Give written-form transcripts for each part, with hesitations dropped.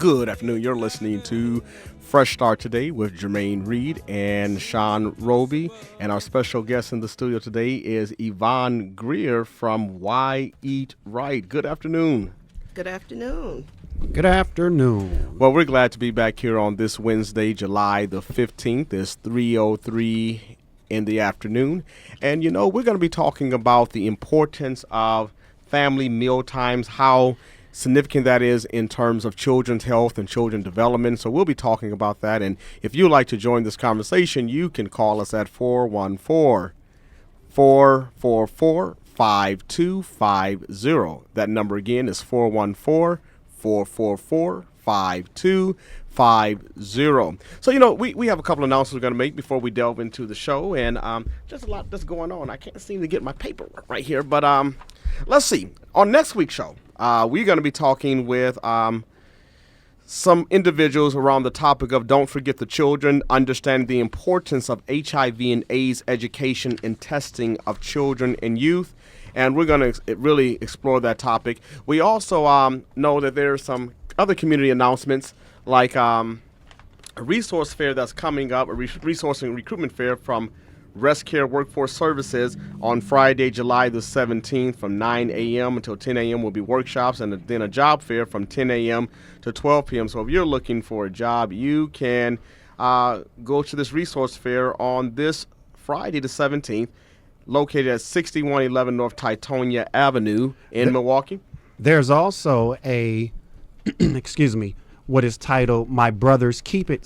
Good afternoon. You're listening to Fresh Start Today with Jermaine Reed and Sean Roby. And our special guest in the studio today is Yvonne Greer from Why Eat Right. Good afternoon. Good afternoon. Good afternoon. Well, we're glad to be back here on this Wednesday, July the 15th. It's 3:03 in the afternoon. And, you know, we're going to be talking about the importance of family meal times, how significant that is in terms of children's health and children development. So we'll be talking about that. And if you'd like to join this conversation, you can call us at 414-444-5250. That number again is 414-444-5250. So, you know, we have a couple of announcements we're going to make before we delve into the show. And just a lot that's going on. I can't seem to get my paperwork right here. But let's see. On next week's show, we're going to be talking with some individuals around the topic of Don't Forget the Children, understanding the importance of HIV and AIDS education and testing of children and youth. And we're going to really explore that topic. We also know that there are some other community announcements, like a resource fair that's coming up, a resource and recruitment fair from Rest Care Workforce Services on Friday, July the 17th from 9 a.m. until 10 a.m. will be workshops, and then a job fair from 10 a.m. to 12 p.m. So if you're looking for a job, you can go to this resource fair on this Friday the 17th, located at 6111 North Titonia Avenue in Milwaukee. There's also a, what is titled My Brother's Keeper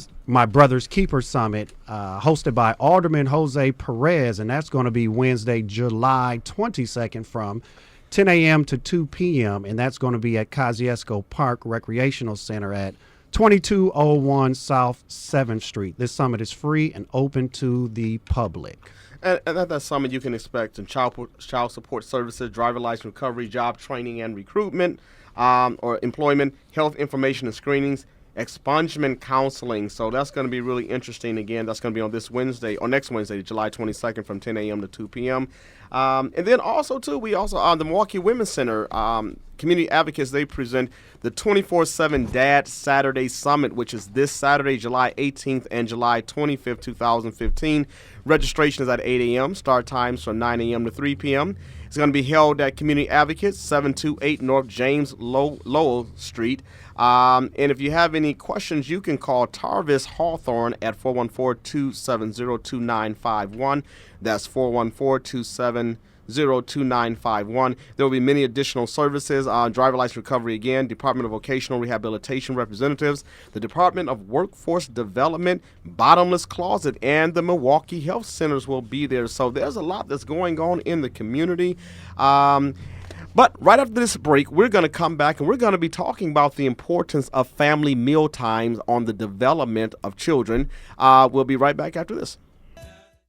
Summit, hosted by Alderman Jose Perez, and that's going to be Wednesday, July 22nd from 10 a.m. to 2 p.m., and that's going to be at Kosciuszko Park Recreational Center at 2201 South 7th Street. This summit is free and open to the public. And at that summit, you can expect some child support services, driver license recovery, job training and recruitment, or employment, health information and screenings, expungement counseling. So that's going to be really interesting. Again, that's going to be on this Wednesday, or next Wednesday, July 22nd from 10 a.m. to 2 p.m. And then also, too, we also, the Milwaukee Women's Center, community advocates, they present the 24/7 Dad Saturday Summit, which is this Saturday, July 18th and July 25th, 2015. Registration is at 8 a.m. Start times from 9 a.m. to 3 p.m. It's going to be held at Community Advocates, 728 North James Lowell Street. And if you have any questions, you can call Tarvis Hawthorne at 414-270-2951. That's 414-270-2951. There will be many additional services, driver license recovery again, Department of Vocational Rehabilitation representatives, the Department of Workforce Development, Bottomless Closet, and the Milwaukee Health Centers will be there. So there's a lot that's going on in the community. But right after this break, we're going to come back and we're going to be talking about the importance of family meal times on the development of children. We'll be right back after this.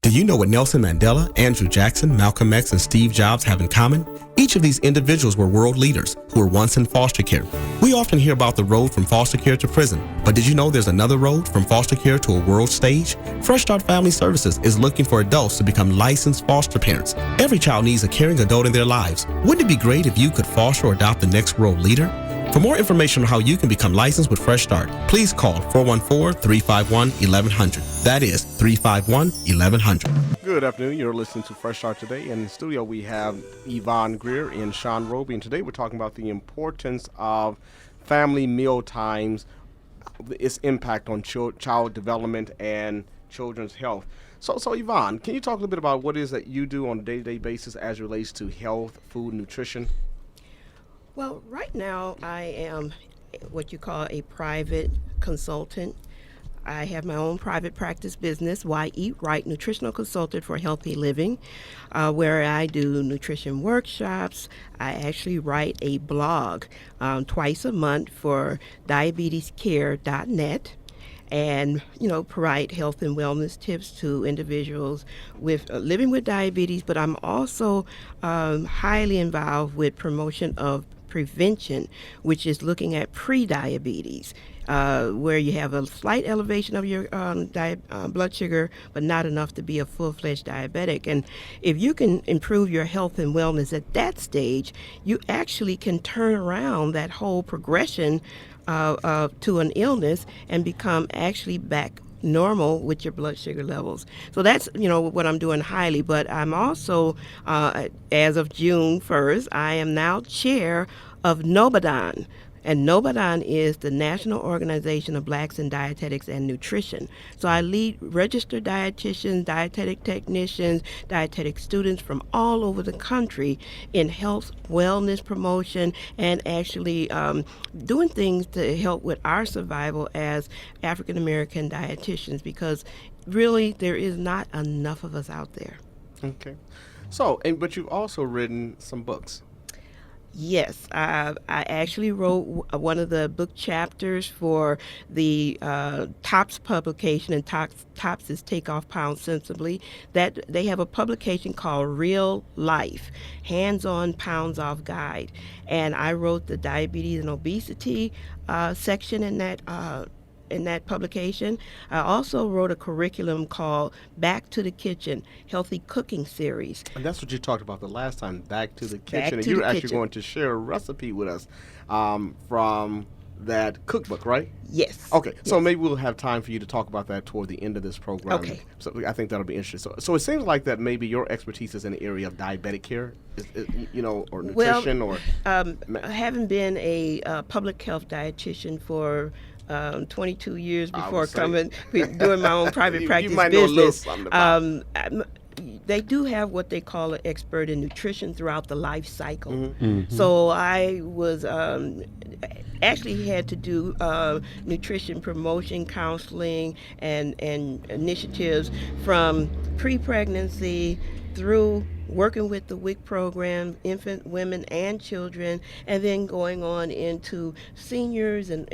Do you know what Nelson Mandela, Andrew Jackson, Malcolm X, and Steve Jobs have in common? Each of these individuals were world leaders who were once in foster care. We often hear about the road from foster care to prison, but did you know there's another road from foster care to a world stage? Fresh Start Family Services is looking for adults to become licensed foster parents. Every child needs a caring adult in their lives. Wouldn't it be great if you could foster or adopt the next world leader? For more information on how you can become licensed with Fresh Start, please call 414-351-1100. That is 351-1100. Good afternoon. You're listening to Fresh Start Today. In the studio, we have Yvonne Greer and Sean Roby. And today we're talking about the importance of family meal times, its impact on child development and children's health. So Yvonne, can you talk a little bit about what it is that you do on a day-to-day basis as it relates to health, food, and nutrition? Well, right now I am what you call a private consultant. I have my own private practice business, Why Eat Right, nutritional consultant for healthy living, where I do nutrition workshops. I actually write a blog twice a month for diabetescare.net. And, provide health and wellness tips to individuals with living with diabetes. But I'm also highly involved with promotion of prevention, which is looking at pre-diabetes, where you have a slight elevation of your blood sugar, but not enough to be a full-fledged diabetic. And if you can improve your health and wellness at that stage, you actually can turn around that whole progression to an illness and become actually back normal with your blood sugar levels. So that's, what I'm doing highly. But I'm also, as of June 1st, I am now chair of NOBADON. And NOBADON is the National Organization of Blacks in Dietetics and Nutrition. So I lead registered dietitians, dietetic technicians, dietetic students from all over the country in health, wellness promotion, and actually doing things to help with our survival as African American dietitians, because really there is not enough of us out there. Okay. So, but you've also written some books. Yes, I actually wrote one of the book chapters for the TOPS publication, and TOPS is Take Off Pounds Sensibly. That they have a publication called Real Life, Hands-On Pounds Off Guide, and I wrote the diabetes and obesity section in that publication. I also wrote a curriculum called Back to the Kitchen, Healthy Cooking Series. And that's what you talked about the last time, Back to the Kitchen. Back And to you're the actually kitchen. going to share a recipe with us from that cookbook, right? Yes. Okay, so Yes. maybe we'll have time for you to talk about that toward the end of this program. Okay. So I think that'll be interesting. So it seems like that maybe your expertise is in the area of diabetic care, or nutrition, or Having been a public health dietitian for 22 years I before would say- doing my own private You practice might know a little business. something about They do have what they call an expert in nutrition throughout the life cycle. Mm-hmm. So I was actually had to do nutrition promotion, counseling, and initiatives from pre-pregnancy through working with the WIC program, infant, women, and children, and then going on into seniors and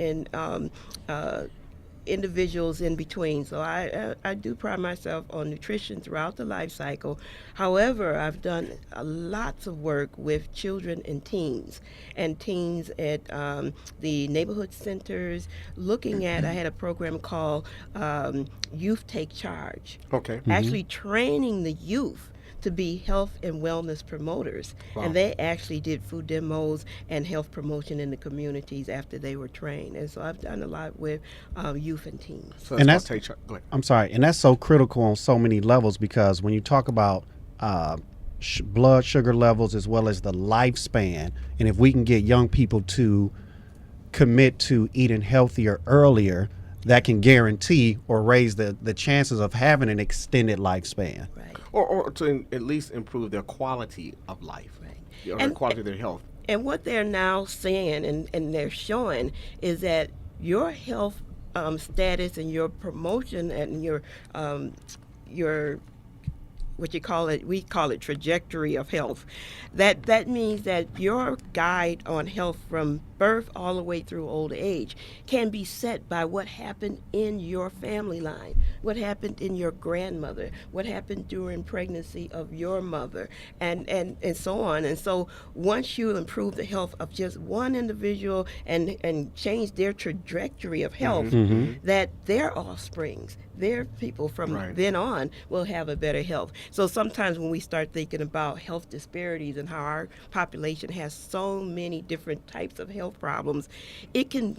individuals in between. So I do pride myself on nutrition throughout the life cycle. However, I've done lots of work with children and teens at the neighborhood centers, looking at, I had a program called Youth Take Charge. Okay. Actually training the youth to be health and wellness promoters. Wow. And they actually did food demos and health promotion in the communities after they were trained. And so I've done a lot with youth and teens. So And that's that's- called Go ahead. I'm sorry, and that's so critical on so many levels, because when you talk about blood sugar levels as well as the lifespan, and if we can get young people to commit to eating healthier earlier, that can guarantee or raise the chances of having an extended lifespan. Right. Or to at least improve their quality of life, Right. or And- the quality of their health. And what they're now saying and they're showing is that your health status and your promotion and your what you call it, we call it trajectory of health. That means that your guide on health from birth all the way through old age can be set by what happened in your family line, what happened in your grandmother, what happened during pregnancy of your mother, and so on. And so once you improve the health of just one individual and change their trajectory of health, that their offsprings, their people from Right. then on will have a better health. So sometimes when we start thinking about health disparities and how our population has so many different types of health problems, it can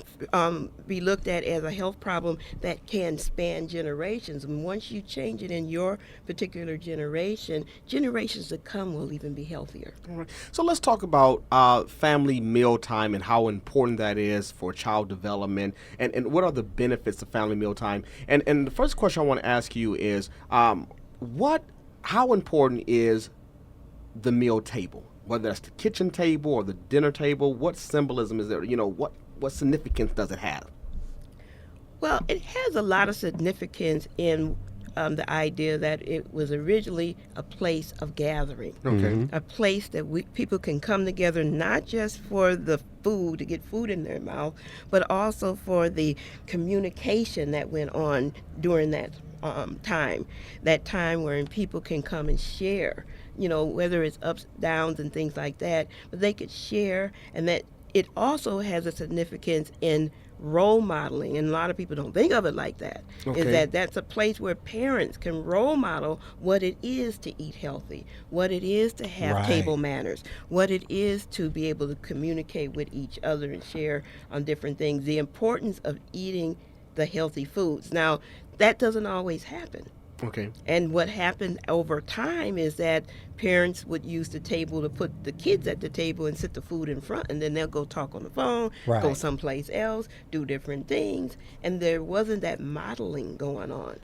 be looked at as a health problem that can span generations. And once you change it in your particular generation, generations to come will even be healthier. All right. So let's talk about family mealtime and how important that is for child development, and what are the benefits of family mealtime. And the first question I want to ask you is, how important is the meal table? Whether that's the kitchen table or the dinner table, what symbolism is there? What significance does it have? Well, it has a lot of significance in the idea that it was originally a place of gathering. Okay. A place that people can come together not just for the food, to get food in their mouth, but also for the communication that went on during that time where people can come and share, whether it's ups, downs, and things like that, but they could share, and that it also has a significance in role modeling, and a lot of people don't think of it like that. Okay. Is that's a place where parents can role model what it is to eat healthy, what it is to have Right. table manners, what it is to be able to communicate with each other and share on different things, the importance of eating the healthy foods. Now, that doesn't always happen. Okay. And what happened over time is that parents would use the table to put the kids at the table and sit the food in front, and then they'll go talk on the phone, go Right. someplace else, do different things, and there wasn't that modeling going on.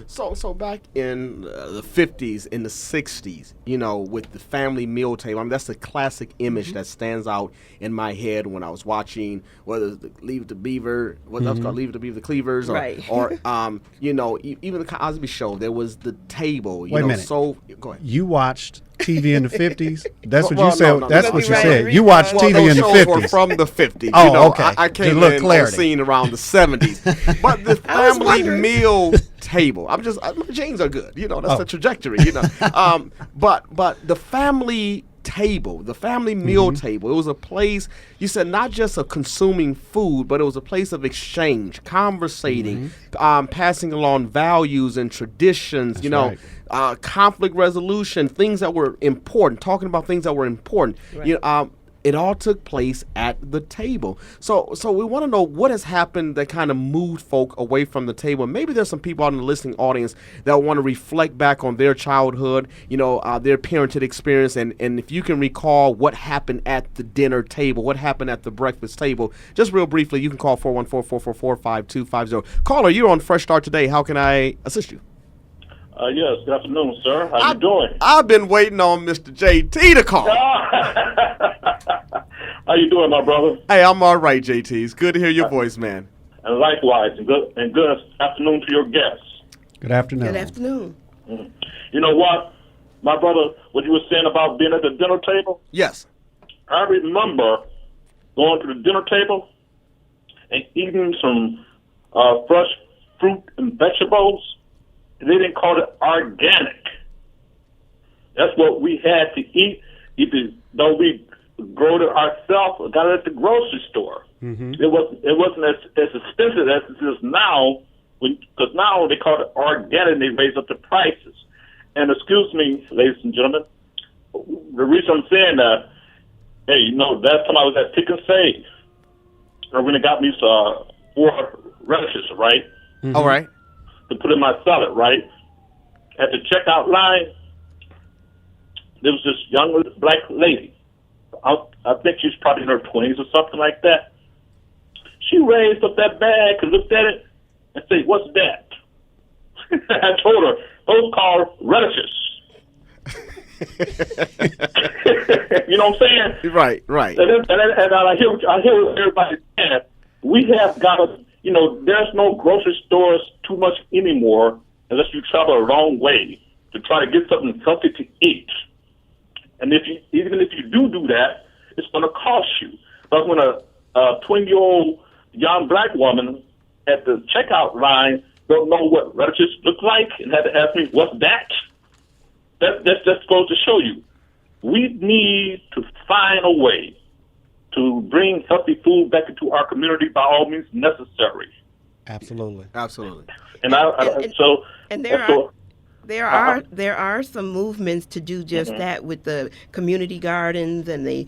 So back in the 50s, in the 60s, with the family meal table, I mean, that's a classic image that stands out in my head when I was watching, whether it's the Leave It to Beaver, what that was called, Leave It to Beaver, the Cleavers, or, Right. or even the Cosby Show, there was the table, Wait a minute. So, go ahead. You watched TV in the 50s? That's what Well, you said. no, That's no, what no. you Right. said. You watched Well, TV those in the shows were 50s. from the 50s. Oh, okay. I Just came a little in on clarity. scene around the 70s. But the I was family wondering. meal table, my genes are good. That's the trajectory. But the family table, the family meal table, it was a place, you said, not just of consuming food, but it was a place of exchange, conversating, passing along values and traditions, right. conflict resolution, things that were important, talking about things that were important. Right. It all took place at the table. So we want to know what has happened that kind of moved folk away from the table. Maybe there's some people out in the listening audience that want to reflect back on their childhood, their parented experience, and if you can recall what happened at the dinner table, what happened at the breakfast table, just real briefly, you can call 414-444-5250. Caller, you're on Fresh Start today. How can I assist you? Yes, good afternoon, sir. How you doing? I've been waiting on Mr. JT to call. How you doing, my brother? Hey, I'm all right, JT. It's good to hear your voice, man. And likewise, and good afternoon to your guests. Good afternoon. Good afternoon. You know what, my brother, what you were saying about being at the dinner table? Yes. I remember going to the dinner table and eating some fresh fruit and vegetables. They didn't call it organic. That's what we had to eat. Either though we grow it ourselves or got it at the grocery store. It wasn't as expensive as it is now, because now they call it organic and they raise up the prices. And excuse me, ladies and gentlemen, the reason I'm saying that, hey, last time I was at Pick and Save, I went and got me 4 radishes, right? All right. To put in my salad, right? At the checkout line, there was this young black lady. I think she's probably in her 20s or something like that. She raised up that bag and looked at it and said, "What's that?" I told her, "Those called radishes." You know what I'm saying? Right. And I hear what everybody's saying. We have got to, there's no grocery stores too much anymore unless you travel a long way to try to get something to eat. And even if you do that, it's going to cost you. But when a 20-year-old young black woman at the checkout line don't know what radishes look like and had to ask me, "What's that?" That just goes to show you, we need to find a way to bring healthy food back into our community by all means necessary. Absolutely. And there are some movements to do just that with the community gardens and the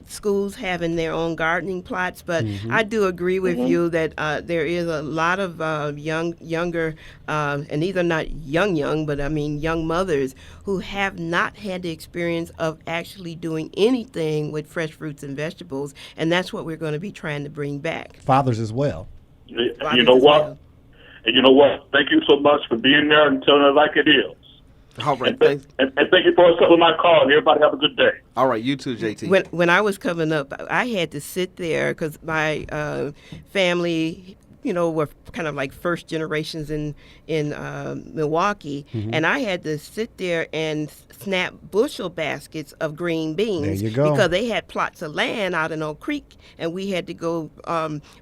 schools having their own gardening plots. But I do agree with you that there is a lot of younger, and these are not young, but I mean young mothers who have not had the experience of actually doing anything with fresh fruits and vegetables, and that's what we're going to be trying to bring back. Fathers as well. you know what? And you know what? Thank you so much for being there and telling it like it is. All right. And thank you for accepting my call. And everybody have a good day. All right. You too, JT. When I was coming up, I had to sit there because my family were kind of like first generations in Milwaukee, and I had to sit there and snap bushel baskets of green beans There you go. because they had plots of land out in Oak Creek, and we had to go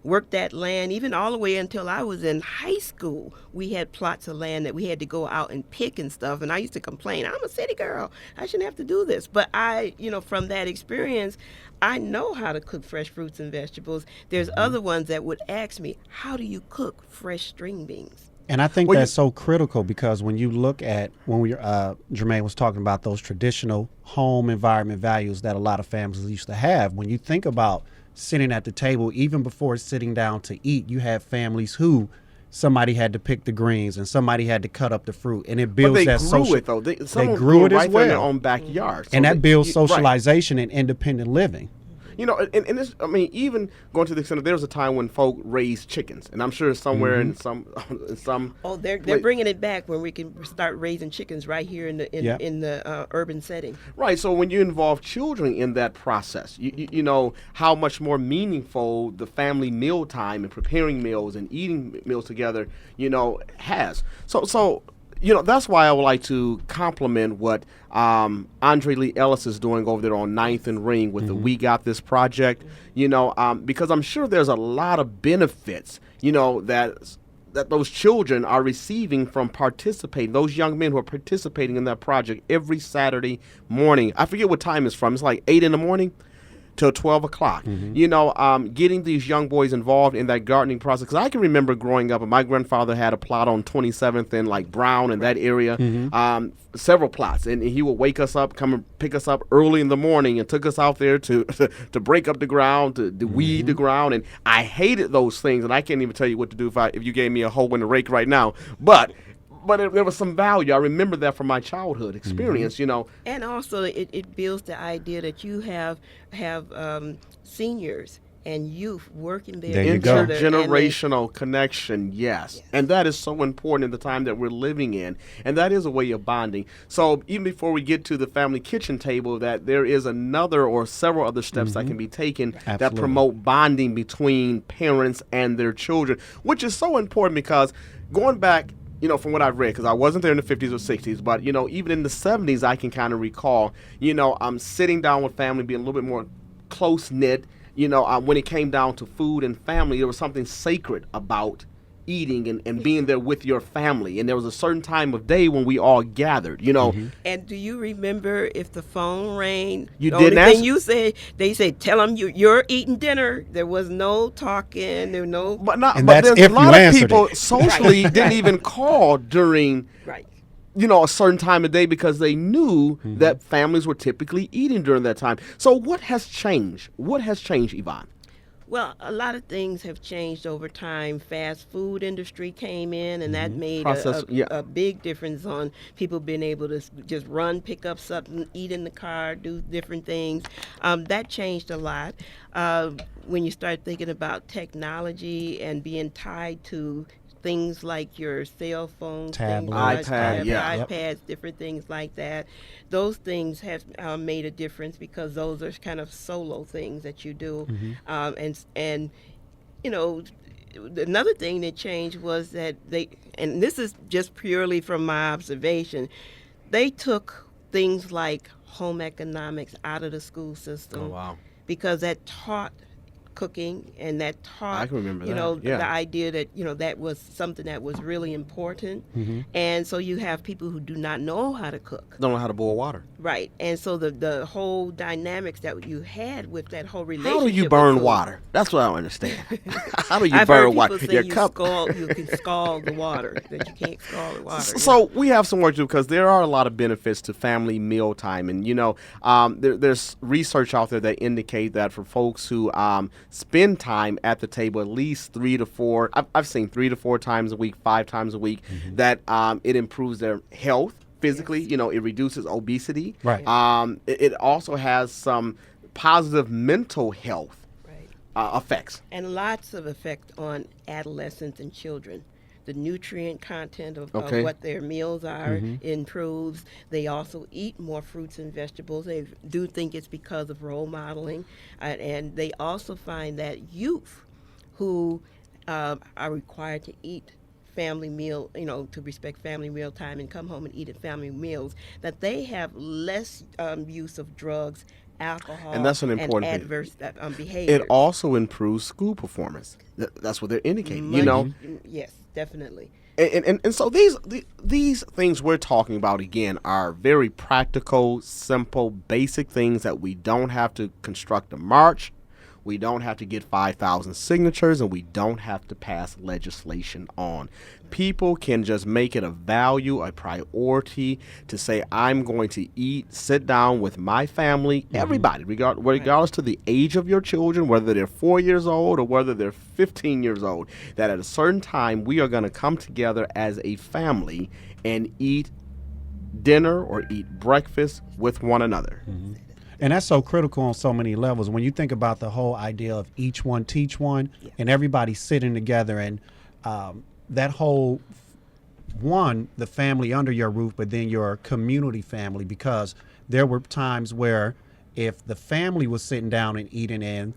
work that land even all the way until I was in high school. We had plots of land that we had to go out and pick and stuff, and I used to complain, I'm a city girl, I shouldn't have to do this. But I, from that experience, I know how to cook fresh fruits and vegetables. There's other ones that would ask me, how do you cook fresh string beans? And I think Well, that's so critical because when you look at Jermaine was talking about those traditional home environment values that a lot of families used to have. When you think about sitting at the table, even before sitting down to eat, you have families who somebody had to pick the greens and somebody had to cut up the fruit, and it builds But they that grew social. it though. They grew it right as there in their well. own backyard, And that builds right. socialization and independent living. And this, I mean, even going to the extent of there was a time when folk raised chickens, and I'm sure somewhere in some. Oh, they're place- bringing it back when we can start raising chickens right here in the urban setting. Right. So when you involve children in that process, you know how much more meaningful the family meal time and preparing meals and eating meals together, has. So. That's why I would like to compliment what Andre Lee Ellis is doing over there on 9th and Ring with the We Got This project, because I'm sure there's a lot of benefits, that those children are receiving from participating, those young men who are participating in that project every Saturday morning. I forget what time it's from. It's like 8 in the morning till 12 o'clock, getting these young boys involved in that gardening process. Because I can remember growing up, and my grandfather had a plot on 27th and like Brown in that area, several plots. And he would wake us up, come and pick us up early in the morning and took us out there to break up the ground, to weed the ground. And I hated those things. And I can't even tell you what to do if you gave me a hoe and a rake right now. But there was some value. I remember that from my childhood experience, And also, it builds the idea that you have seniors and youth working there. There you go. Intergenerational connection, yes. And that is so important in the time that we're living in. And that is a way of bonding. So even before we get to the family kitchen table, that there is another or several other steps that can be taken that Absolutely. promote bonding between parents and their children, which is so important because going back, from what I've read, because I wasn't there in the 50s or 60s, but, even in the 70s, I can kind of recall, I'm sitting down with family, being a little bit more close-knit. When it came down to food and family, there was something sacred about eating and being there with your family. And there was a certain time of day when we all gathered, And do you remember if the phone rang? You the didn't only answer? thing you said, they said, tell them you're eating dinner. There was no talking. There was no. But not. And But that's there's if a lot you of answered people it. socially didn't even call during Right. a certain time of day because they knew that families were typically eating during that time. So what has changed? What has changed, Yvonne? Well, a lot of things have changed over time. Fast food industry came in, and that made a big difference on people being able to just run, pick up something, eat in the car, do different things. That changed a lot. When you start thinking about technology and being tied to things like your cell phone, Tablet. iPads, different things like that. Those things have made a difference because those are kind of solo things that you do. And another thing that changed was that and this is just purely from my observation, they took things like home economics out of the school system. Oh, wow. Because that taught cooking, and that taught I can remember that. Yeah. the idea that that was something that was really important. And so you have people who do not know how to cook, Don't know how to boil water. right? And so the whole dynamics that you had with that whole relationship. How do you with burn food. water? That's what I don't understand. How do you I've burn heard water? people say Your you cup. can scald the water, that you can't scald the water. So we have some work to do because there are a lot of benefits to family meal time. And, there's research out there that indicate that for folks who spend time at the table at least 3 to 4, I've seen 3 to 4 times a week, 5 times a week, that it improves their health physically. It reduces obesity. Right. It also has some positive mental health effects. And lots of effect on adolescents and children. The nutrient content of what their meals are improves. They also eat more fruits and vegetables. They do think it's because of role modeling. And they also find that youth who are required to eat family meal, to respect family meal time and come home and eat at family meals, that they have less use of drugs, alcohol, And that's an important thing. adverse behaviors. It also improves school performance. That's what they're indicating. Yes, definitely. And so these things we're talking about again are very practical, simple, basic things that we don't have to construct a march, we don't have to get 5,000 signatures, and we don't have to pass legislation on. People can just make it a value, a priority to say, I'm going to sit down with my family, everybody, regardless to the age of your children, whether they're 4 years old or whether they're 15 years old, that at a certain time we are going to come together as a family and eat dinner or eat breakfast with one another. Mm-hmm. And that's so critical on so many levels. When you think about the whole idea of each one teach one, and everybody sitting together, and that whole the family under your roof, but then your community family, because there were times where if the family was sitting down and eating, and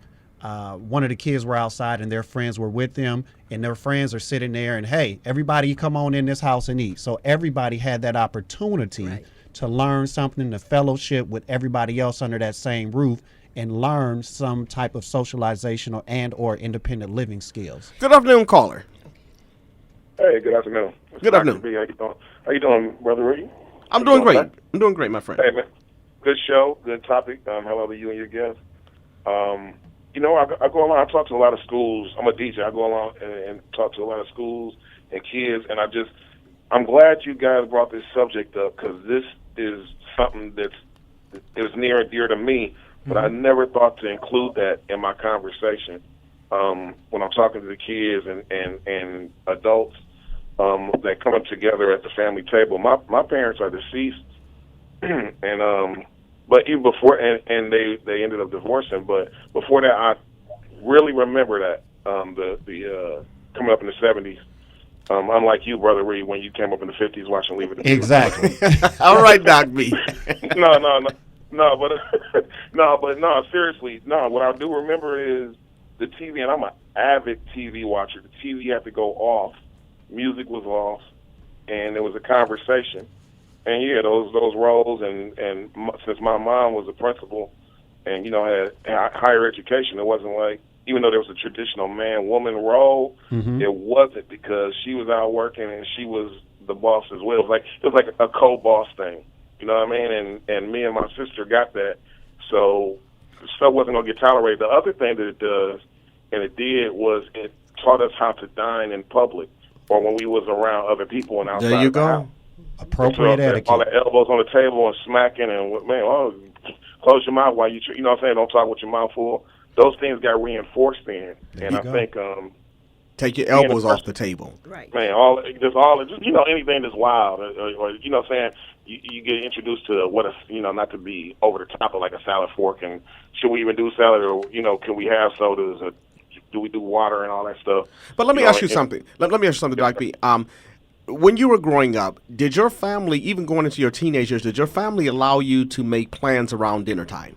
one of the kids were outside and their friends were with them, and their friends are sitting there, and hey, everybody come on in this house and eat. So everybody had that opportunity to learn something, to fellowship with everybody else under that same roof, and learn some type of socialization or independent living skills. Good afternoon, caller. Hey, good afternoon. Good afternoon. How you doing, Brother Reed? I'm doing great. I'm doing great, my friend. Hey, man. Good show, good topic. Hello to you and your guests. I go along, I talk to a lot of schools. I'm a DJ. I go along and talk to a lot of schools and kids, and I'm glad you guys brought this subject up, because this is something that is near and dear to me, but I never thought to include that in my conversation when I'm talking to the kids and adults that come up together at the family table. My parents are deceased, and but even before, and they ended up divorcing. But before that, I really remember that the coming up in the 70s. Unlike you, Brother Reed, when you came up in the 50s watching Leave It to Beaver. Exactly. All right, Doc B. No, seriously, no. What I do remember is the TV, and I'm an avid TV watcher. The TV had to go off, music was off, and there was a conversation. And yeah, those roles, and since my mom was a principal, and had higher education, it wasn't like, even though there was a traditional man-woman role, it wasn't, because she was out working and she was the boss as well. It was like a co-boss thing, you know what I mean? And me and my sister got that, so stuff wasn't gonna get tolerated. The other thing that it does, and it did, was it taught us how to dine in public, or when we was around other people and outside. There you the go. house. Appropriate etiquette. All the elbows on the table and smacking, and close your mouth while you know what I'm saying. Don't talk with your mouth full. Those things got reinforced then, and I think take your elbows off the table. Right. Man, just anything that's wild, or what I'm saying, you get introduced to what not to be over the top of like a salad fork, and should we even do salad, or can we have sodas, or do we do water and all that stuff? But let me ask you something. Let me ask you something, Doc B. When you were growing up, did your family, even going into your teenagers, did your family allow you to make plans around dinner time?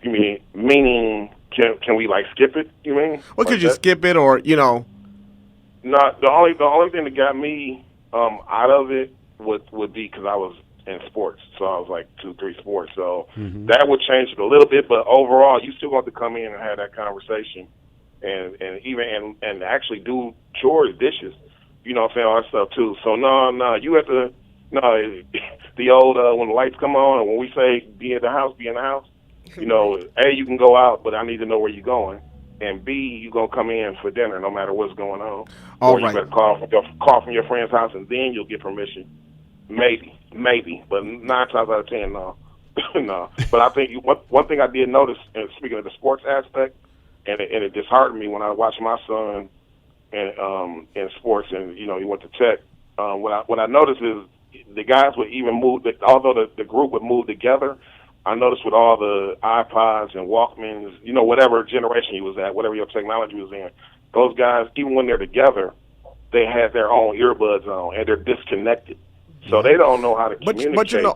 You meaning can we like skip it? You mean? Or could you skip it, or No, the only thing that got me out of it would be because I was in sports, so I was like 2-3 sports, so that would change it a little bit. But overall, you still want to come in and have that conversation, and even and actually do chores, dishes. You know what I'm saying, all that stuff too. So no, you have to the old when the lights come on, and when we say be in the house. A, you can go out, but I need to know where you're going. And B, you're going to come in for dinner no matter what's going on. All or right. You better call from your friend's house, and then you'll get permission. Maybe. But 9 times out of 10, no. No. But I think one thing I did notice, and speaking of the sports aspect, and it disheartened me when I watched my son in sports, and he went to Tech. What I noticed is the guys would even move, although the group would move together. I noticed with all the iPods and Walkmans, whatever generation he was at, whatever your technology was in, those guys, even when they're together, they have their own earbuds on, and they're disconnected. So they don't know how to communicate.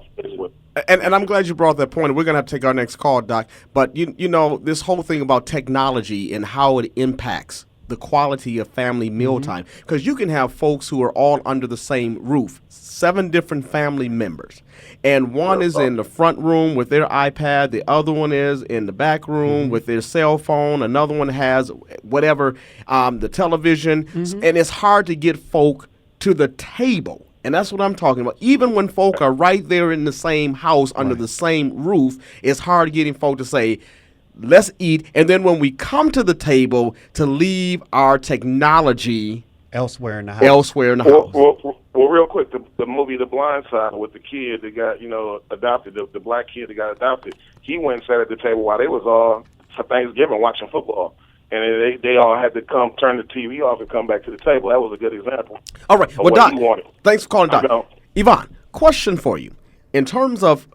And I'm glad you brought that point. We're going to have to take our next call, Doc. But, this whole thing about technology and how it impacts the quality of family mealtime, because you can have folks who are all under the same roof, 7 different family members, and one is in the front room with their iPad, the other one is in the back room with their cell phone, another one has whatever, the television, and it's hard to get folk to the table. And that's what I'm talking about. Even when folk are right there in the same house under the same roof, it's hard getting folk to say, let's eat. And then when we come to the table, to leave our technology Elsewhere in the house. Well, real quick, the movie The Blind Side with the kid that got, adopted, the black kid that got adopted, he went and sat at the table while they was all for Thanksgiving watching football. And they all had to come turn the TV off and come back to the table. That was a good example. All right. Well, Doc, thanks for calling, Doc. know. Yvonne, question for you. In terms of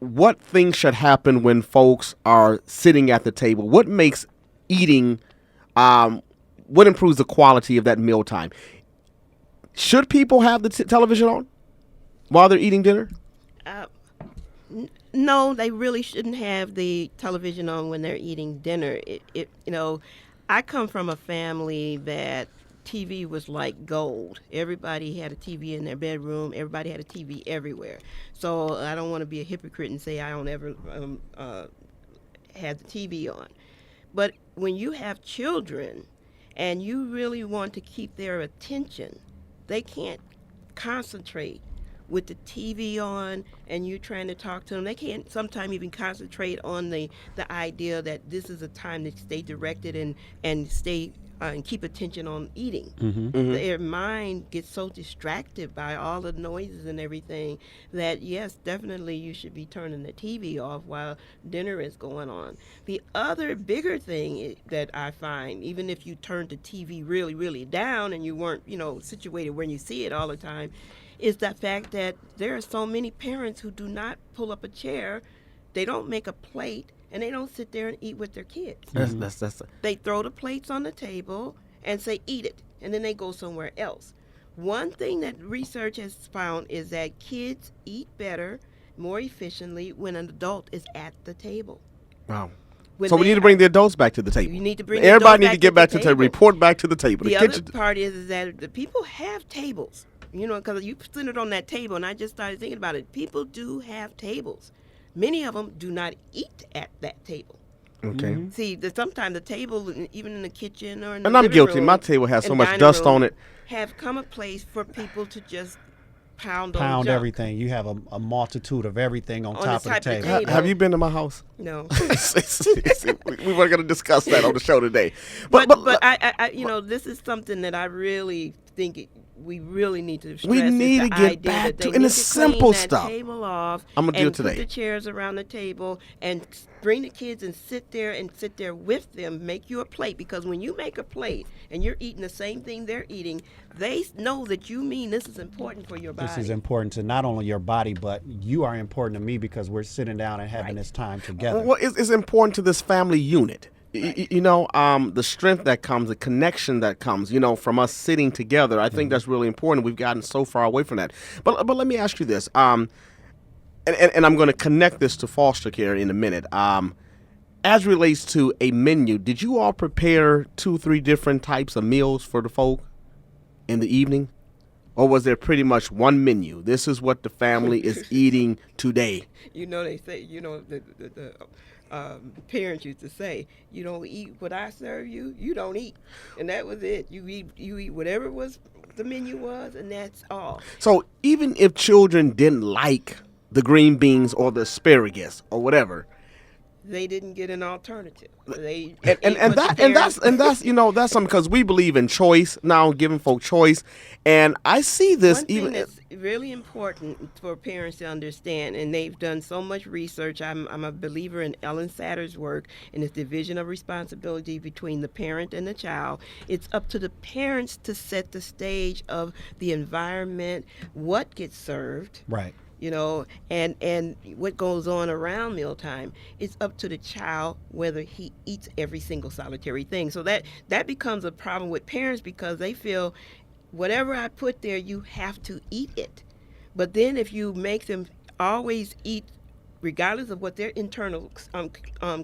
what things should happen when folks are sitting at the table, what makes eating, what improves the quality of that mealtime? Should people have the television on while they're eating dinner? No, they really shouldn't have the television on when they're eating dinner. I come from a family that TV was like gold. Everybody had a TV in their bedroom. Everybody had a TV everywhere. So I don't want to be a hypocrite and say I don't ever have the TV on. But when you have children and you really want to keep their attention, they can't concentrate with the TV on and you trying to talk to them. They can't sometimes even concentrate on the idea that this is a time to stay directed and stay and keep attention on eating. Their mind gets so distracted by all the noises and everything that, yes, definitely you should be turning the TV off while dinner is going on. The other bigger thing that I find, even if you turn the TV really, really down and you weren't, situated where you see it all the time, is the fact that there are so many parents who do not pull up a chair, they don't make a plate, and they don't sit there and eat with their kids. They throw the plates on the table and say, eat it, and then they go somewhere else. One thing that research has found is that kids eat better, more efficiently when an adult is at the table. Wow. So we need to bring the adults back to the table. You need to bring everybody need to get back to the table. Report back to the table. The other part is that the people have tables. Because you sit it on that table, and I just started thinking about it. People do have tables. Many of them do not eat at that table. Okay. See, sometimes the table, even in the kitchen or in the and I'm living guilty. room My table has so and much dining dust room on it. Have come a place for people to just pound everything. You have a multitude of everything on top of the table. Have you been to my house? No. We weren't going to discuss that on the show today. But I this is something that I really think we really need to stress. We need to get back to, and it's simple stuff. Table off. I'm gonna do it today. Put the chairs around the table and bring the kids and sit there with them. Make you a plate, because when you make a plate and you're eating the same thing they're eating, they know that you mean this is important for your body. This is important to not only your body, but you are important to me because we're sitting down and having this time together. Well, it's important to this family unit. The strength that comes, the connection that comes, from us sitting together. I think that's really important. We've gotten so far away from that. But let me ask you this, and I'm going to connect this to foster care in a minute. As relates to a menu, did you all prepare 2-3 different types of meals for the folk in the evening? Or was there pretty much one menu? This is what the family is eating today. They say, the parents used to say, you don't eat what I serve you, you don't eat. And that was it. You eat whatever was the menu was, and that's all. So even if children didn't like the green beans or the asparagus or whatever, they didn't get an alternative. That's something, because we believe in choice now, giving folk choice, and I see this One thing that's really important for parents to understand, and they've done so much research. I'm a believer in Ellen Satter's work in this division of responsibility between the parent and the child. It's up to the parents to set the stage of the environment, what gets served. Right. And what goes on around mealtime. It's up to the child whether he eats every single solitary thing. So that becomes a problem with parents, because they feel whatever I put there, you have to eat it. But then if you make them always eat regardless of what their internal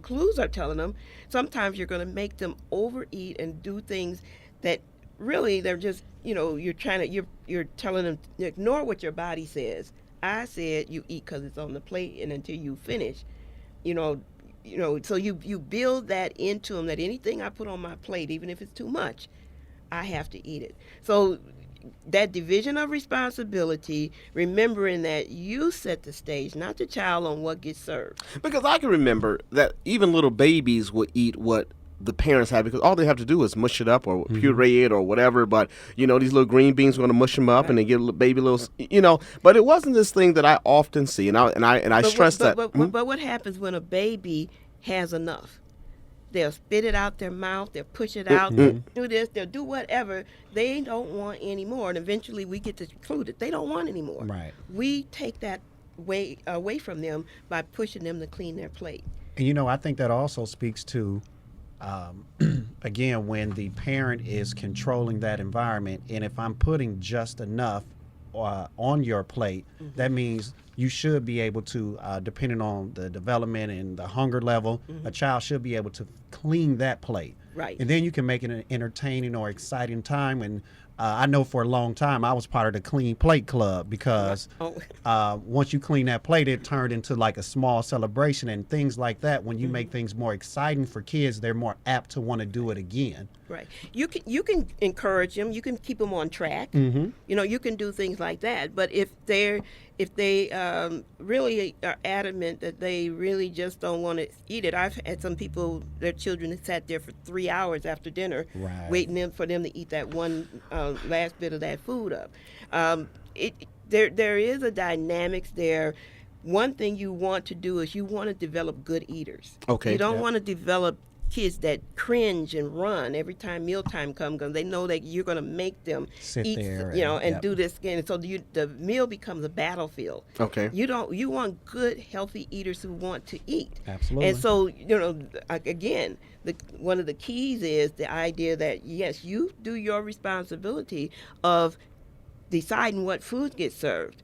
clues are telling them, sometimes you're going to make them overeat and do things that really they're just, you're telling them to ignore what your body says. I said you eat because it's on the plate, and until you finish, so you build that into them, that anything I put on my plate, even if it's too much, I have to eat it. So that division of responsibility, remembering that you set the stage, not the child, on what gets served. Because I can remember that even little babies would eat what the parents have, because all they have to do is mush it up or puree it or whatever. But these little green beans are going to mush them up, and they get a baby little, But it wasn't this thing that I often see, and I stress that. But what happens when a baby has enough? They'll spit it out their mouth. They'll push it out. They'll do this. They'll do whatever. They don't want any more, and eventually we get to conclude that they don't want any more. Right. We take that away from them by pushing them to clean their plate. And I think that also speaks to, again, when the parent is controlling that environment, and if I'm putting just enough on your plate, that means you should be able to, depending on the development and the hunger level, a child should be able to clean that plate. Right. And then you can make it an entertaining or exciting time. And I know for a long time I was part of the Clean Plate Club, because once you clean that plate, it turned into like a small celebration and things like that. When you make things more exciting for kids, they're more apt to want to do it again. Right. You can encourage them. You can keep them on track. You can do things like that. But if they really are adamant that they really just don't want to eat it, I've had some people, their children had sat there for 3 hours after dinner, waiting for them to eat that one last bit of that food up. There is a dynamics there. One thing you want to do is you want to develop good eaters. Okay. You don't want to develop kids that cringe and run every time mealtime comes, because they know that you're going to make them sit eat, there and do this again. And so the meal becomes a battlefield. Okay. You want good, healthy eaters who want to eat. Absolutely. And so, again, one of the keys is the idea that, yes, you do your responsibility of deciding what food gets served.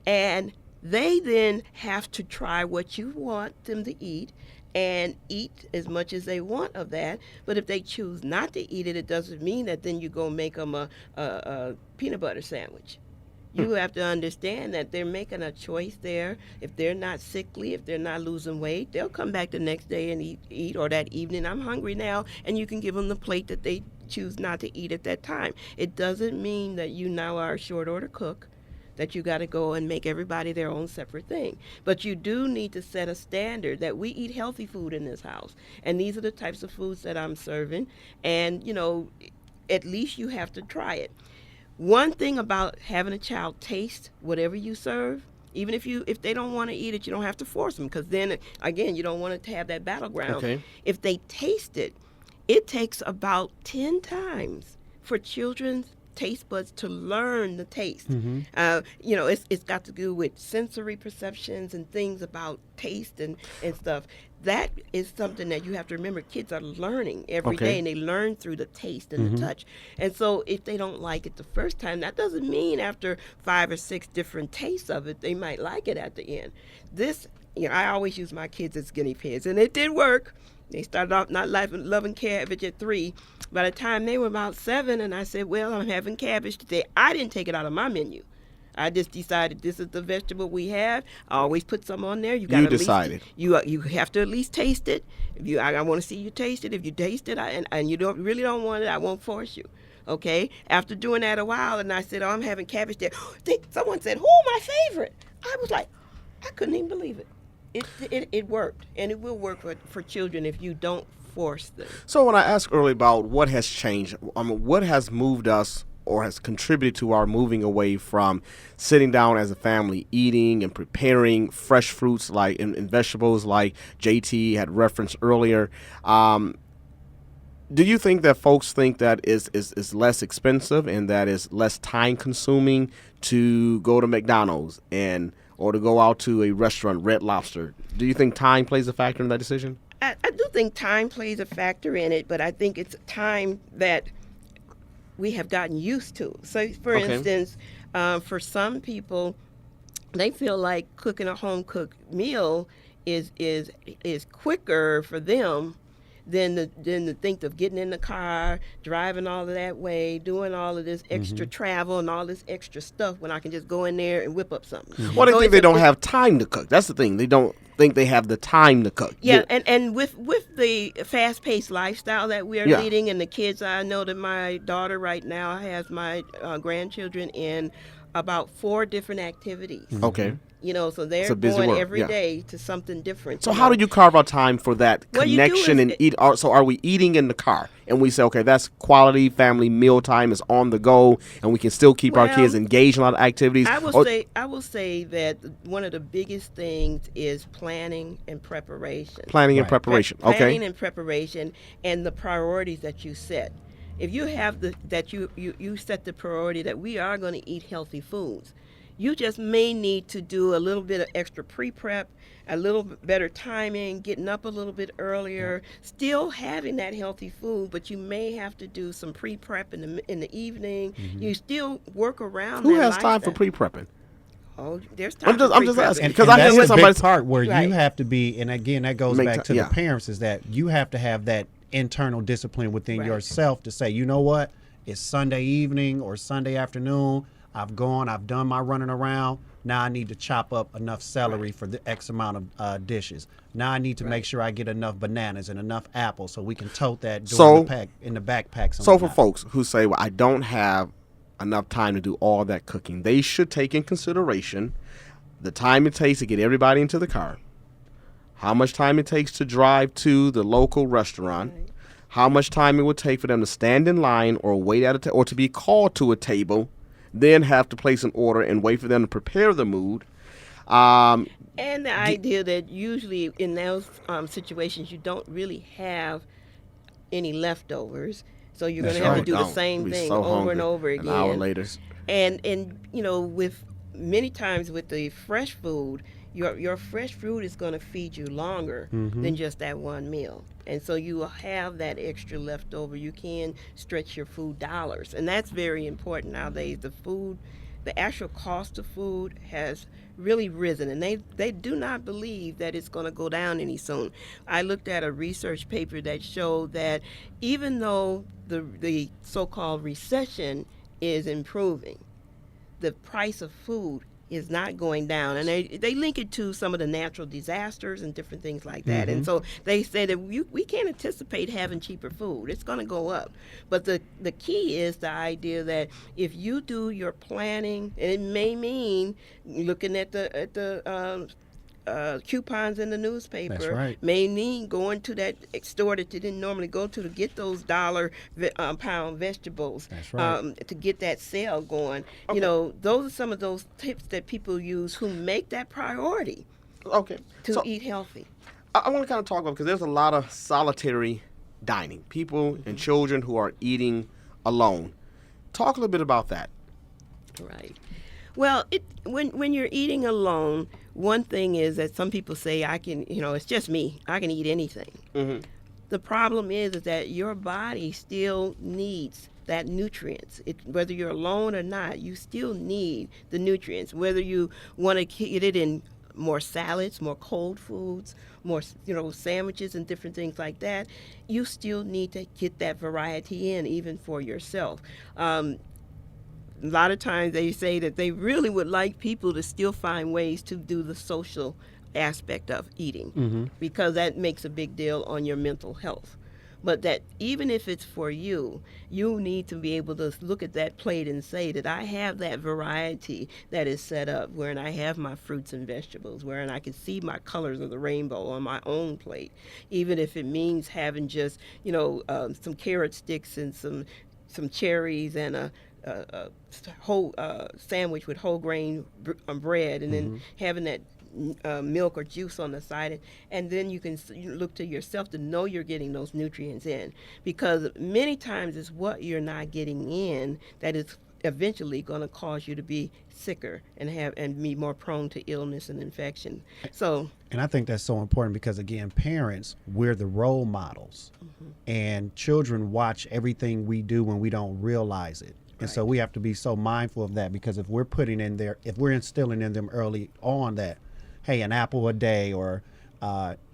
And they then have to try what you want them to eat and eat as much as they want of that. But if they choose not to eat it, it doesn't mean that then you go make them a peanut butter sandwich. You have to understand that they're making a choice there. If they're not sickly, if they're not losing weight, they'll come back the next day and eat, or that evening, I'm hungry now, and you can give them the plate that they choose not to eat at that time. It doesn't mean that you now are a short order cook, that you got to go and make everybody their own separate thing. But you do need to set a standard that we eat healthy food in this house. And these are the types of foods that I'm serving. And, at least you have to try it. One thing about having a child taste whatever you serve, even if they don't want to eat it, you don't have to force them, because then, again, you don't want it to have that battleground. Okay. If they taste it, it takes about 10 times for children's taste buds to learn the taste. It's got to do with sensory perceptions and things about taste and stuff. That is something that you have to remember. Kids are learning every day, and they learn through the taste and the touch. And so if they don't like it the first time, that doesn't mean after 5 or 6 different tastes of it, they might like it at the end. I always use my kids as guinea pigs, and it did work. They started off not loving cabbage at 3. By the time they were about 7, and I said, well, I'm having cabbage today, I didn't take it out of my menu. I just decided this is the vegetable we have. I always put some on there. You decided. You have to at least taste it. I want to see you taste it. If you taste it and you really don't want it, I won't force you. Okay? After doing that a while, and I said, I'm having cabbage there. Someone said, my favorite. I was like, I couldn't even believe it. It worked, and it will work for children if you don't force them. So when I asked earlier about what has changed, what has moved us or has contributed to our moving away from sitting down as a family, eating and preparing fresh fruits and vegetables like JT had referenced earlier, do you think that folks think that is less expensive and that is less time consuming to go to McDonald's or to go out to a restaurant, Red Lobster? Do you think time plays a factor in that decision? I do think time plays a factor in it, but I think it's time that we have gotten used to. So, for instance, for some people, they feel like cooking a home cooked meal is quicker for them than to think of getting in the car, driving all of that way, doing all of this extra travel and all this extra stuff when I can just go in there and whip up something. Well, they So think it's they a- don't have time to cook. That's the thing. They don't think they have the time to cook. Yeah, and with the fast-paced lifestyle that we're Yeah. leading, and the kids, I know that my daughter right now has my grandchildren in about 4 different activities. Okay. You know, so they're a busy going world, every yeah. day to something different. So how do you carve out time for that What you do connection is and eat? So are we eating in the car and we say, okay, that's quality family meal time is on the go, and we can still keep our Well, kids engaged in a lot of activities? I Or- will say that one of the biggest things is planning and preparation. planning and Right. preparation. Planning Okay. and preparation, and the priorities that you set. If you have you set the priority that we are going to eat healthy foods, you just may need to do a little bit of extra pre-prep, a little bit better timing, getting up a little bit earlier, still having that healthy food, but you may have to do some pre-prep in the evening. You still work around. Who that has time for lifestyle. pre-prepping? Oh, there's time. I'm just for asking, pre-prepping. because and I that's hear the somebody big part where Right. you have to be, and again, that goes Make back ti- to yeah. the parents, is that you have to have that internal discipline within Right. yourself to say, you know what, it's Sunday evening or Sunday afternoon. I've done my running around. Now I need to chop up enough celery for the X amount of dishes. Now I need to make sure I get enough bananas and enough apples so we can tote that during in the backpacks. And So for whatnot. folks who say, well, I don't have enough time to do all that cooking, they should take in consideration the time it takes to get everybody into the car, how much time it takes to drive to the local restaurant, how much time it would take for them to stand in line or wait at or to be called to a table, then have to place an order and wait for them to prepare the mood. And the idea that usually in those situations you don't really have any leftovers, so you're going to have to do the same thing over and over again. An hour later. And you know, with many times with the fresh food, your fresh fruit is going to feed you longer than just that one meal. And so you will have that extra leftover. You can stretch your food dollars, and that's very important nowadays. The actual cost of food has really risen, and they do not believe that it's going to go down any soon. I looked at a research paper that showed that even though the so-called recession is improving, the price of food is not going down, and they link it to some of the natural disasters and different things like that. And so they say that we can't anticipate having cheaper food. It's going to go up. But the key is the idea that if you do your planning, and it may mean looking at the coupons in the newspaper. That's right. May mean going to that store that you didn't normally go to get those $1 vegetables. That's right. To get that sale going. You know, those are some of those tips that people use who make that priority Okay. to So eat healthy. I want to kind of talk about, because there's a lot of solitary dining, people and children who are eating alone. Talk a little bit about that. Right. Well, when you're eating alone, one thing is that some people say, it's just me. I can eat anything. The problem is that your body still needs that nutrients. Whether you're alone or not, you still need the nutrients. Whether you want to get it in more salads, more cold foods, more sandwiches and different things like that, you still need to get that variety in, even for yourself. A lot of times they say that they really would like people to still find ways to do the social aspect of eating, because that makes a big deal on your mental health. But that even if it's for you, you need to be able to look at that plate and say that I have that variety that is set up, wherein I have my fruits and vegetables, wherein I can see my colors of the rainbow on my own plate, even if it means having just some carrot sticks and some cherries and a whole sandwich with whole grain bread, and then having that milk or juice on the side, and then you can look to yourself to know you're getting those nutrients in, because many times it's what you're not getting in that is eventually going to cause you to be sicker and be more prone to illness and infection. So, and I think that's so important because, again, parents, we're the role models, and children watch everything we do when we don't realize it. And so we have to be so mindful of that, because if we're instilling in them early on that, hey, an apple a day, or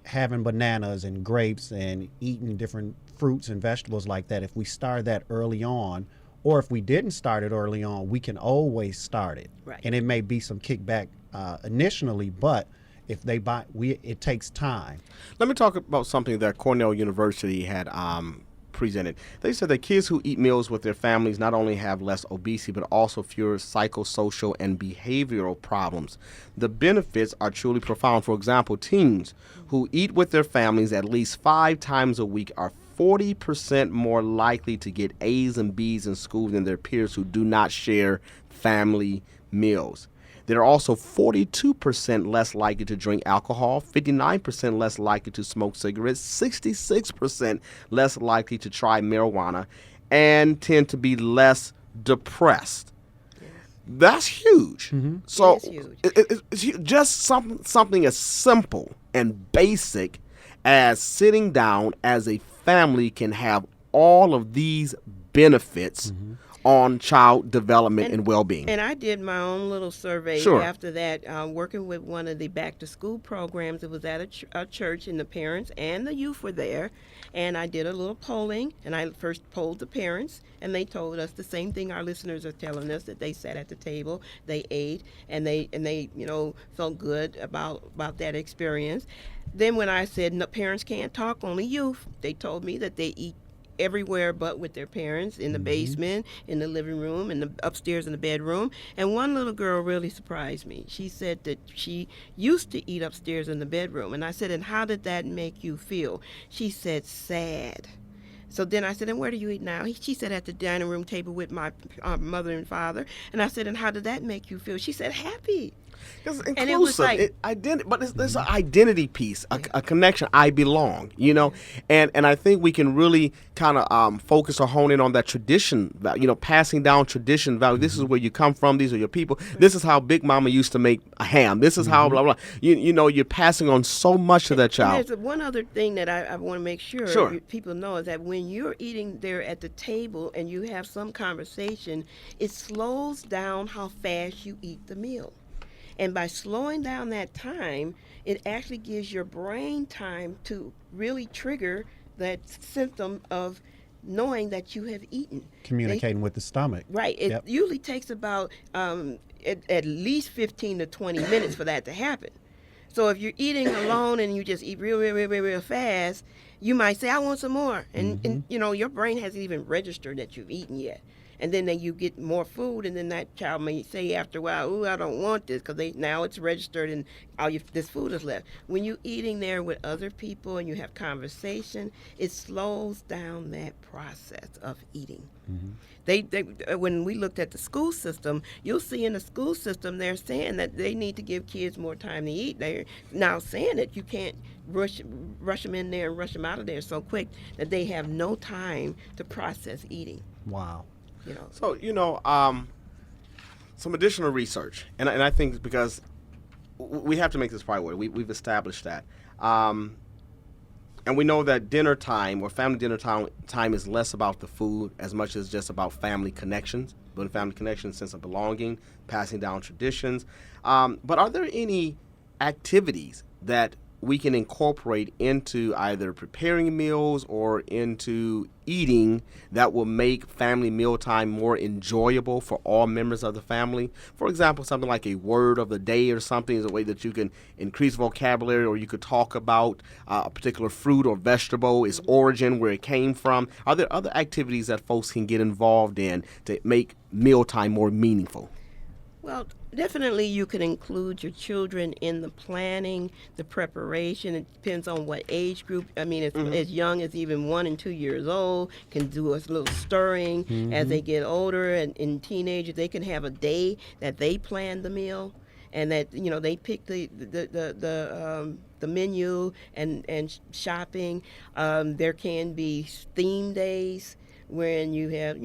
having bananas and grapes and eating different fruits and vegetables like that, if we start that early on, or if we didn't start it early on, we can always start it. Right. And it may be some kickback initially, but if they buy, it takes time. Let me talk about something that Cornell University had presented. They said that kids who eat meals with their families not only have less obesity, but also fewer psychosocial and behavioral problems. The benefits are truly profound. For example, teens who eat with their families at least 5 times a week are 40% more likely to get A's and B's in school than their peers who do not share family meals. They're also 42% less likely to drink alcohol, 59% less likely to smoke cigarettes, 66% less likely to try marijuana, and tend to be less depressed. That's huge. So It is huge. it's just something as simple and basic as sitting down as a family can have all of these benefits on child development and well-being. And I did my own little survey Sure. after that, working with one of the back-to-school programs. It was at a church, and the parents and the youth were there. And I did a little polling, and I first polled the parents, and they told us the same thing our listeners are telling us, that they sat at the table, they ate, and they felt good about that experience. Then when I said no, parents can't talk, only youth, they told me that they eat everywhere but with their parents, in the basement, in the living room, in the upstairs in the bedroom. And one little girl really surprised me. She said that she used to eat upstairs in the bedroom. And I said, and how did that make you feel? She said, sad. So then I said, and where do you eat now? She said, at the dining room table with my mother and father. And I said, and how did that make you feel? She said, happy. It's And it was inclusive, like- but there's an identity piece, a connection. I belong, and I think we can really kind of focus or hone in on that tradition, passing down tradition value. This is where you come from. These are your people. This is how Big Mama used to make a ham. This is how blah blah. You're passing on so much to that And child. there's one other thing that I want to make sure people know, is that when you're eating there at the table and you have some conversation, it slows down how fast you eat the meal. And by slowing down that time, it actually gives your brain time to really trigger that symptom of knowing that you have eaten. Communicating with the stomach. Right. It Yep. usually takes about at least 15 to 20 minutes for that to happen. So if you're eating alone and you just eat real fast, you might say, I want some more. And your brain hasn't even registered that you've eaten yet. And then you get more food, and then that child may say after a while, "Ooh, I don't want this," because now it's registered and this food is left. When you're eating there with other people and you have conversation, it slows down that process of eating. They when we looked at the school system, you'll see in the school system they're saying that they need to give kids more time to eat. They're now saying that you can't rush them in there and rush them out of there so quick that they have no time to process eating. Wow. So, some additional research, and I think because we have to make this priority, we've established that. And we know that dinner time or family dinner time is less about the food as much as just about family connections, building family connections, sense of belonging, passing down traditions. But are there any activities that we can incorporate into either preparing meals or into eating that will make family mealtime more enjoyable for all members of the family? For example, something like a word of the day or something is a way that you can increase vocabulary, or you could talk about a particular fruit or vegetable, its origin, where it came from. Are there other activities that folks can get involved in to make mealtime more meaningful? Well, definitely you can include your children in the planning, the preparation. It depends on what age group. I mean, as young as even 1 and 2 years old can do a little stirring. As they get older and in teenagers, they can have a day that they plan the meal, and that they pick the menu and shopping. There can be theme days wherein you have,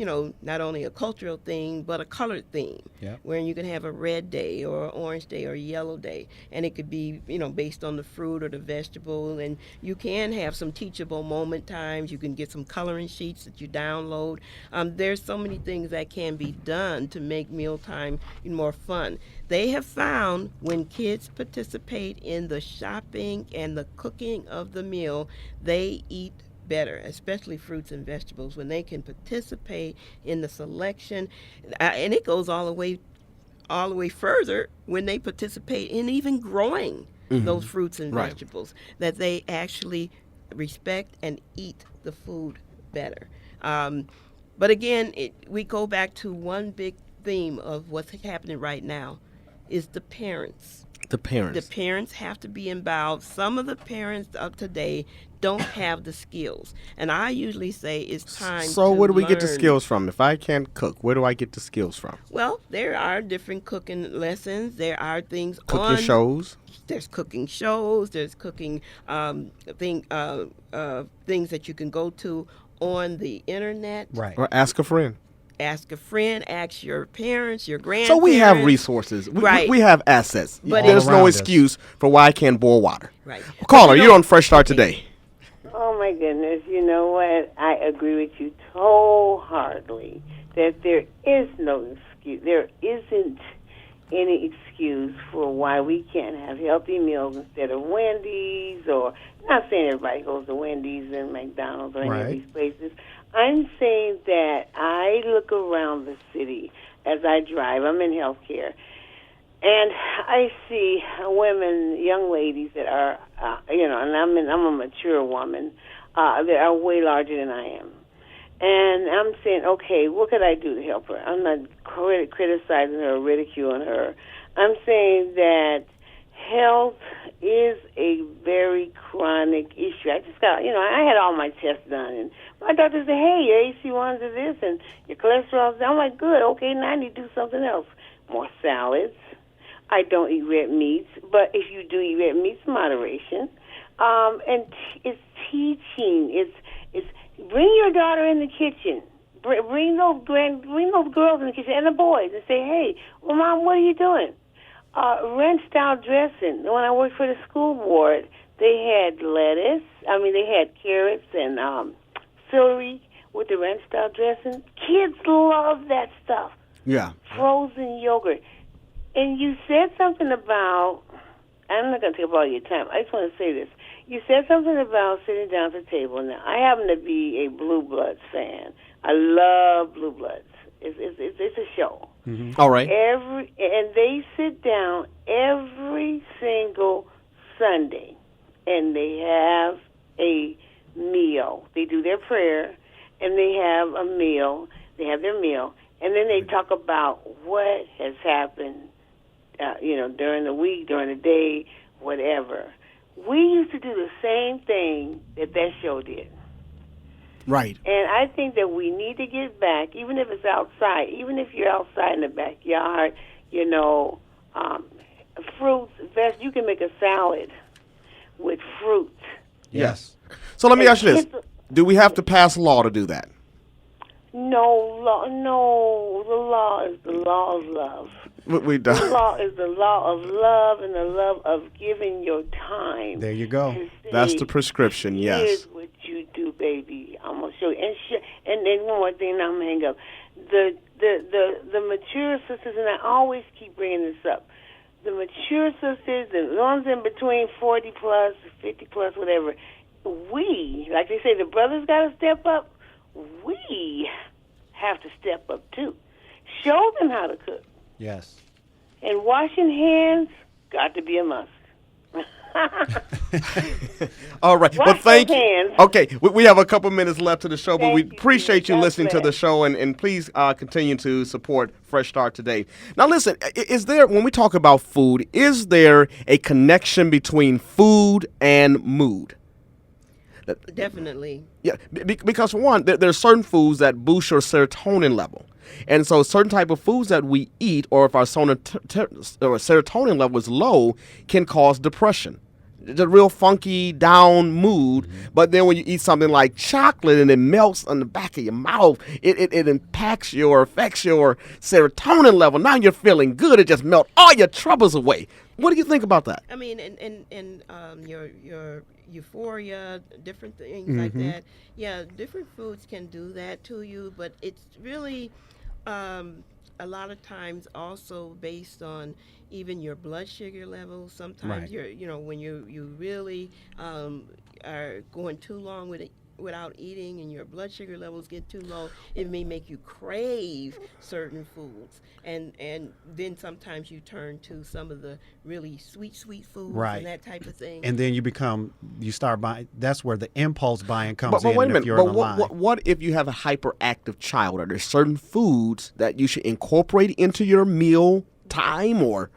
not only a cultural theme, but a colored theme, Yep. wherein you can have a red day or an orange day or a yellow day. And it could be, based on the fruit or the vegetable. And you can have some teachable moment times. You can get some coloring sheets that you download. There's so many things that can be done to make mealtime more fun. They have found when kids participate in the shopping and the cooking of the meal, they eat better, especially fruits and vegetables, when they can participate in the selection. And it goes all the way further when they participate in even growing those fruits and Right. vegetables, that they actually respect and eat the food better. But again, we go back to one big theme of what's happening right now is the parents. The parents. The parents have to be involved. Some of the parents of today don't have the skills. And I usually say it's time So to where do we get the learn. skills from? If I can't cook, where do I get the skills from? Well, there are different cooking lessons. There are things Cooking shows. There's cooking shows. There's cooking things that you can go to on the internet. Right. Or ask a friend. Ask a friend. Ask your parents, your grandparents. So we have resources. Right. We have assets. But There's all no around us. excuse for why I can't boil water. Right. Well, caller, you're on Fresh Start today. Oh my goodness, you know what? I agree with you wholeheartedly that there is no excuse. There isn't any excuse for why we can't have healthy meals instead of Wendy's, or not saying everybody goes to Wendy's and McDonald's or any of Right. these places. I'm saying that I look around the city as I drive. I'm in healthcare. And I see women, young ladies that are, and I'm a mature woman, that are way larger than I am. And I'm saying, okay, what could I do to help her? I'm not criticizing her or ridiculing her. I'm saying that health is a very chronic issue. I just got, I had all my tests done, and my doctor said, hey, your AC1s are this, and your cholesterol's down. I'm like, good, okay, now I need to do something else. More salads. I don't eat red meats, but if you do eat red meats, moderation. And it's teaching. It's bring your daughter in the kitchen. Bring those girls in the kitchen and the boys and say, hey, well, Mom, what are you doing? Ranch style dressing. When I worked for the school board, they had lettuce. They had carrots and celery with the ranch style dressing. Kids love that stuff. Yeah. Frozen yogurt. And you said something about, I'm not going to take up all your time. I just want to say this. You said something about sitting down at the table. Now, I happen to be a Blue Bloods fan. I love Blue Bloods. It's a show. Mm-hmm. All right. And they sit down every single Sunday, and they have a meal. They do their prayer, and they have a meal. They have their meal, and then they talk about what has happened, during the week, during the day, whatever. We used to do the same thing that show did. Right. And I think that we need to get back, even if it's outside, even if you're outside in the backyard, fruits, vegetables. You can make a salad with fruit. Yes. So let me ask you this. Do we have to pass a law to do that? No, the law is the law of love. We The don't. law is the law of love and the love of giving your time. There you go. to say, That's the prescription, yes. Here's what you do, baby. I'm gonna show you. And then one more thing, and I'm gonna hang up. The mature sisters, and I always keep bringing this up. The mature sisters, the ones in between 40 plus, 50 plus, whatever. We, like they say, the brothers got to step up. We have to step up too. Show them how to cook. Yes. And washing hands got to be a must. All right. Wash Well, thank those you. hands. Okay, we have a couple minutes left to the show, but we Thank you, appreciate you God listening to the bless. show, and please continue to support Fresh Start today. Now, listen, is there, when we talk about food, is there a connection between food and mood? Definitely. Yeah, because for one, there are certain foods that boost your serotonin level. And so certain type of foods that we eat, or if our serotonin level is low, can cause depression. the real funky down mood. But then when you eat something like chocolate and it melts on the back of your mouth, it affects your serotonin level. Now you're feeling good. It just melts all your troubles away. What do you think about that? I mean, and your euphoria, different things like that. Yeah, different foods can do that to you, but it's really a lot of times also based on even your blood sugar levels. Sometimes when you really are going too long without eating and your blood sugar levels get too low, it may make you crave certain foods, and then sometimes you turn to some of the really sweet foods and that type of thing. And then you start buying. That's where the impulse buying comes but in. Wait a minute. If you're But in a line. what if you have a hyperactive child? Are there certain foods that you should incorporate into your meal time or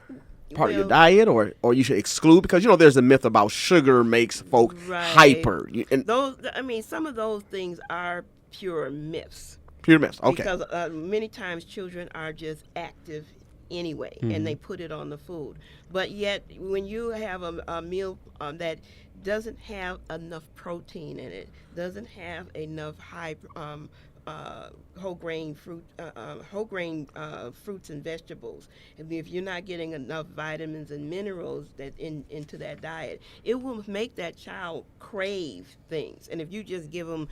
part of your diet, or you should exclude? Because there's a myth about sugar makes folk hyper. Some of those things are pure myths. Pure myths. Okay. Because many times children are just active anyway, and they put it on the food. But yet, when you have a meal that doesn't have enough protein in it, doesn't have enough whole grain fruits and vegetables, and if you're not getting enough vitamins and minerals into that diet, it will make that child crave things. And if you just give them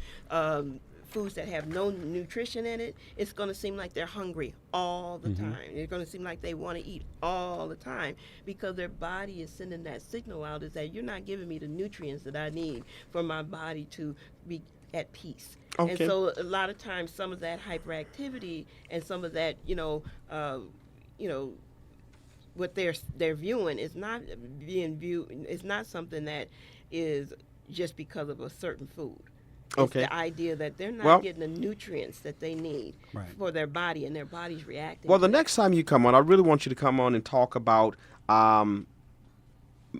foods that have no nutrition in it, it's going to seem like they're hungry all the time. It's going to seem like they want to eat all the time, because their body is sending that signal out, is that you're not giving me the nutrients that I need for my body to be at peace. Okay. And so a lot of times some of that hyperactivity and some of that, what they're viewing is not being viewed, it's not something that is just because of a certain food. It's the idea that they're not getting the nutrients that they need for their body, and their body's reacting. Well, the next time you come on, I really want you to come on and talk about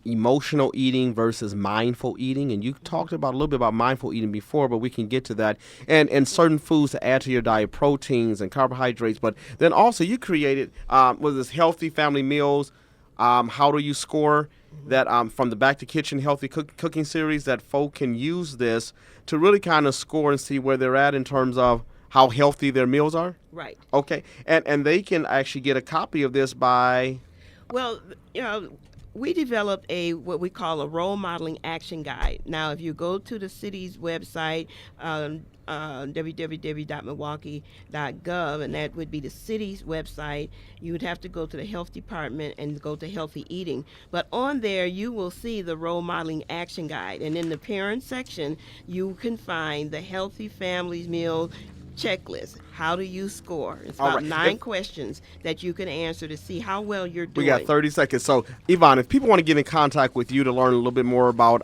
emotional eating versus mindful eating. And you talked about a little bit about mindful eating before, but we can get to that. And certain foods to add to your diet, proteins and carbohydrates. But then also you created, this Healthy Family Meals, How Do You Score? That from the Back to Kitchen Healthy Cooking Series, that folk can use this to really kind of score and see where they're at in terms of how healthy their meals are? Right. Okay. And they can actually get a copy of this by... Well, we developed what we call a role modeling action guide. Now, if you go to the city's website, www.milwaukee.gov, and that would be the city's website, you would have to go to the health department and go to healthy eating. But on there, you will see the role modeling action guide. And in the parent section, you can find the Healthy Families Meal checklist. How do you score? It's about 9 questions that you can answer to see how well you're doing. We got 30 seconds. So, Yvonne, if people want to get in contact with you to learn a little bit more about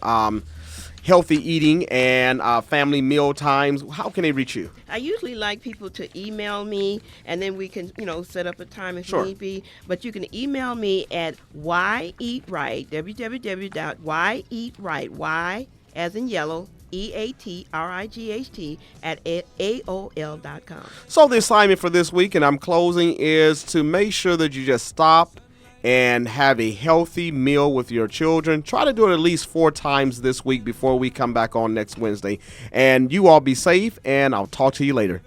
healthy eating and family meal times, how can they reach you? I usually like people to email me, and then we can, set up a time if need be. But you can email me at whyeatright, www.whyeatright, Y as in yellow, EATRIGHT at AOL.com. So the assignment for this week, and I'm closing, is to make sure that you just stop and have a healthy meal with your children. Try to do it at least 4 times this week before we come back on next Wednesday. And you all be safe, and I'll talk to you later.